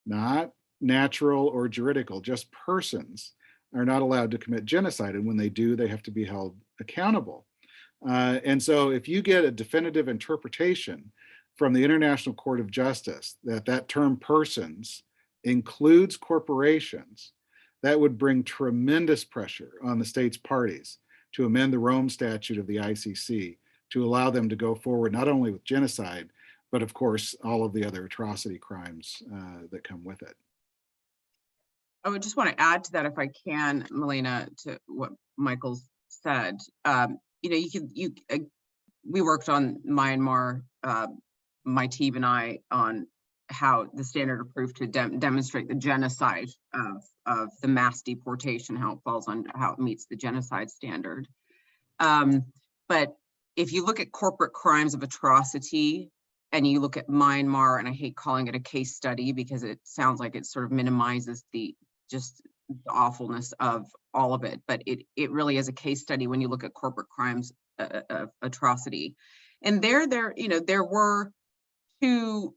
not natural or juridical, just persons are not allowed to commit genocide. And when they do, they have to be held accountable. And so if you get a definitive interpretation from the International Court of Justice that term persons includes corporations, that would bring tremendous pressure on the state's parties to amend the Rome Statute of the ICC to allow them to go forward not only with genocide, but of course, all of the other atrocity crimes that come with it.
I would just want to add to that, if I can, Milena, to what Michael said. We worked on Myanmar, my team and I, on how the standard of proof to demonstrate the genocide of the mass deportation, how it falls under, how it meets the genocide standard. But if you look at corporate crimes of atrocity and you look at Myanmar, and I hate calling it a case study because it sounds like it sort of minimizes the awfulness of all of it, but it really is a case study when you look at corporate crimes of atrocity. And there were two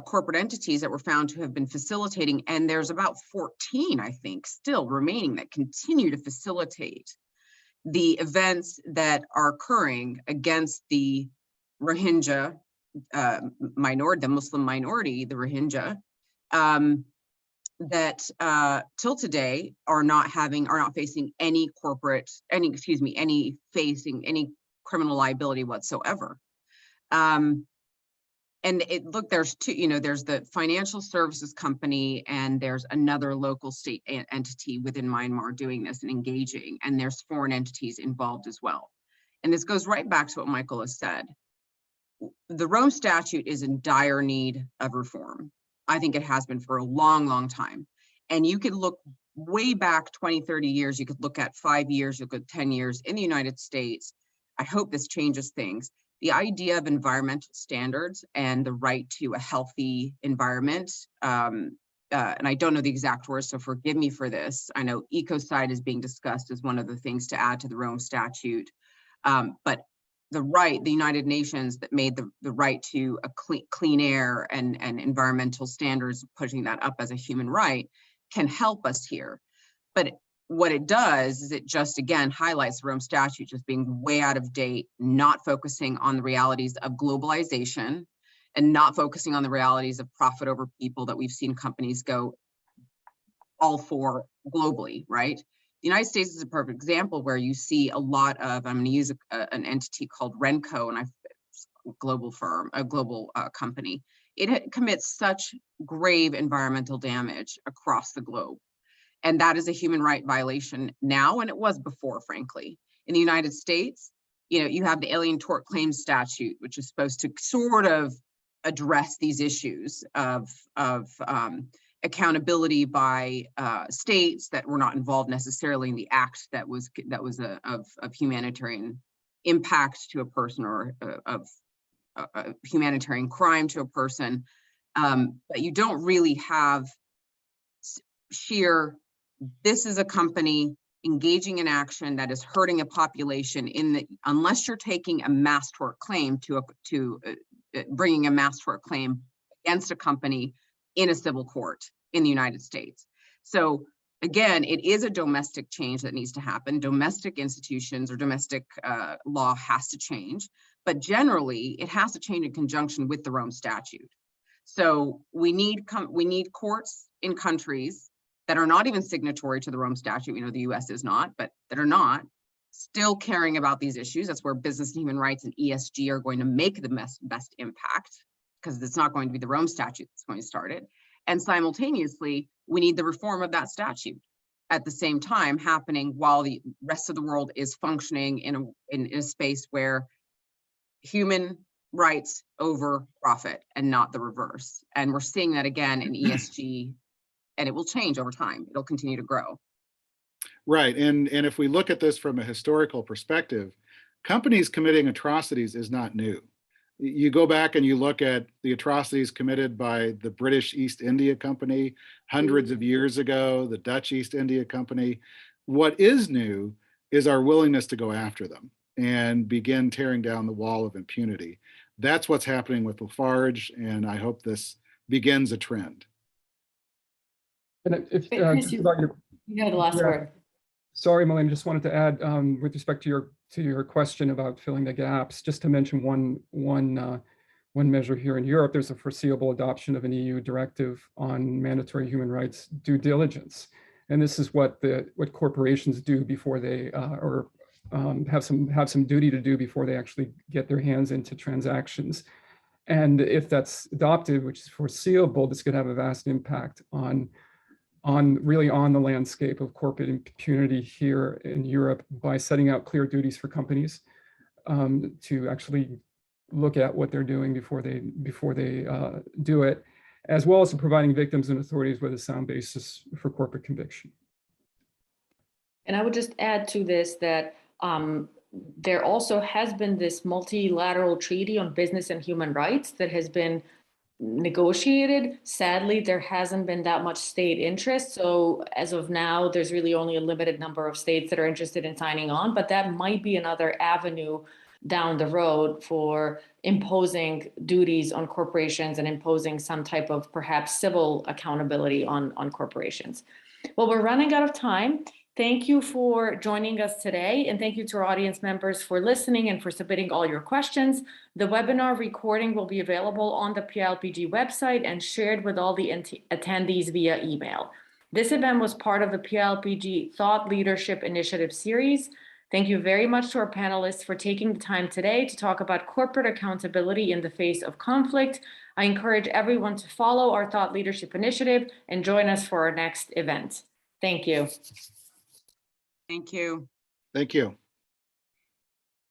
corporate entities that were found to have been facilitating, and there's about 14, I think, still remaining that continue to facilitate the events that are occurring against the Rohingya minority, the Muslim minority, the Rohingya, that till today are not facing any criminal liability whatsoever. And there's two, there's the financial services company and there's another local state entity within Myanmar doing this and engaging, and there's foreign entities involved as well. And this goes right back to what Michael has said. The Rome Statute is in dire need of reform. I think it has been for a long, long time. And you could look way back 20, 30 years, you could look at 5 years, you could 10 years in the United States. I hope this changes things. The idea of environmental standards and the right to a healthy environment, and I don't know the exact words, so forgive me for this. I know ecocide is being discussed as one of the things to add to the Rome Statute, but the United Nations that made the right to a clean air and environmental standards, putting that up as a human right, can help us here. But what it does is it just, again, highlights the Rome Statute just being way out of date, not focusing on the realities of globalization and not focusing on the realities of profit over people that we've seen companies go all for globally, right? The United States is a perfect example where you see a lot of, I'm going to use an entity called Renco, and a global company. It commits such grave environmental damage across the globe. And that is a human right violation now, and it was before, frankly. In the United States, you have the Alien Tort Claims Statute, which is supposed to sort of address these issues of accountability by states that were not involved necessarily in the act that was of humanitarian impact to a person or of a humanitarian crime to a person. But you don't really have sheer, this is a company engaging in action that is hurting a population unless you're taking a mass tort claim bringing a mass tort claim against a company in a civil court in the United States. So again, it is a domestic change that needs to happen. Domestic institutions or domestic law has to change, but generally it has to change in conjunction with the Rome Statute. So we need courts in countries that are not even signatory to the Rome Statute. We know the US is not, but that are not still caring about these issues. That's where business and human rights and ESG are going to make the best impact, because it's not going to be the Rome Statute that's going to start it. And simultaneously, we need the reform of that statute at the same time happening while the rest of the world is functioning in a space where human rights over profit and not the reverse. And we're seeing that again in ESG, and it will change over time. It'll continue to grow.
Right. And if we look at this from a historical perspective, companies committing atrocities is not new. You go back and you look at the atrocities committed by the British East India Company hundreds of years ago, the Dutch East India Company. What is new is our willingness to go after them and begin tearing down the wall of impunity. That's what's happening with Lafarge, and I hope this begins a trend.
And if
Chris, you have the last word.
Sorry, Melanie, just wanted to add with respect to your question about filling the gaps, just to mention one measure here in Europe. There's a foreseeable adoption of an EU directive on mandatory human rights due diligence, and this is what corporations do before they have some duty to do before they actually get their hands into transactions. And if that's adopted, which is foreseeable, this could have a vast impact on the landscape of corporate impunity here in Europe by setting out clear duties for companies to actually look at what they're doing before they do it, as well as providing victims and authorities with a sound basis for corporate conviction.
And I would just add to this that there also has been this multilateral treaty on business and human rights that has been negotiated. Sadly, there hasn't been that much state interest. So as of now, there's really only a limited number of states that are interested in signing on, but that might be another avenue down the road for imposing duties on corporations and imposing some type of perhaps civil accountability on corporations. Well, we're running out of time. Thank you for joining us today, and thank you to our audience members for listening and for submitting all your questions. The webinar recording will be available on the PLPG website and shared with all the attendees via email. This event was part of the PLPG Thought Leadership Initiative series. Thank you very much to our panelists for taking the time today to talk about corporate accountability in the face of conflict. I encourage everyone to follow our Thought Leadership Initiative and join us for our next event. Thank you.
Thank you.
Thank you.